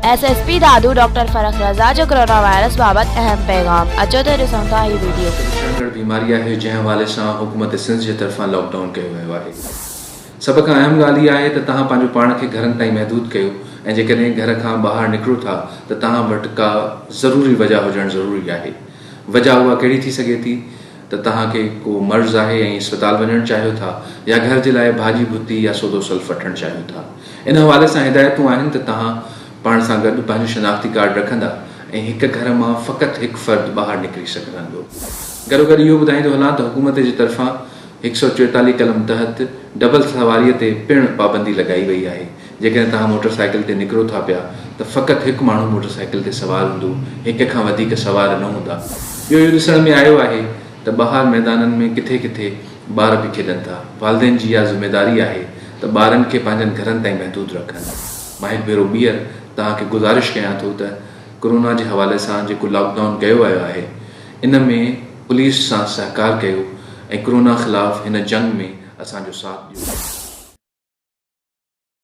SSP दादू ॾाक्टर रज़ा जो corona virus बाबत अहम पैगाम। अचो त ॾिसूं था ही वीडियो। बीमारी आहे जंहिं हवाले सां हुकूमत सिंध जे तरफ़ां लॉकडाउन कयो वियो आहे। सभ खां अहम ॻाल्हि इहा आहे त तव्हां पंहिंजो पाण खे घरनि ताईं महदूद कयो ऐं जेकॾहिं घर खां ॿाहिरि निकिरो था त तव्हां वटि का ज़रूरी वजह हुजणु ज़रूरी आहे। वजह उहा कहिड़ी थी सघे थी त तव्हांखे को मर्ज़ आहे ऐं अस्पताल वञणु चाहियो था या घर जे लाइ भाॼी भुती या सौदो सल्फ वठणु चाहियो था। इन हवाले सां हिदायतूं आहिनि त तव्हां पाण सां गॾु पंहिंजो शनाख़्ती कार्ड रखंदा ऐं हिक घर मां फ़क़ति हिकु फ़र्द ॿाहिरि निकिरी सघंदो। गॾोगॾु इहो ॿुधाईंदो हलां त हुकूमत जे तरफ़ां 144 कलम तहत डबल सवारीअ ते पिणु पाबंदी लॻाई वई आहे। जेकॾहिं तव्हां मोटरसाइकिल ते निकिरो था पिया त फ़क़ति हिकु माण्हू मोटरसाइकिल ते सवारु हूंदो, हिक खां वधीक सवार न हूंदा। इहो ॾिसण में आयो आहे त ॿाहिरि मैदाननि में किथे किथे ॿार बि खेॾनि था। वालिदैन जी इहा ज़िमेदारी आहे त ॿारनि खे पंहिंजनि घरनि ताईं महदूद रखनि। मां हिकु भेरो ॿीहर तव्हांखे गुज़ारिश कयां थो त कोरोना जे हवाले सां जेको लॉकडाउन कयो वियो आहे इन में पुलिस सां सहकार कयो ऐं कोरोना ख़िलाफ़ हिन जंग में असांजो साथ ॾियो।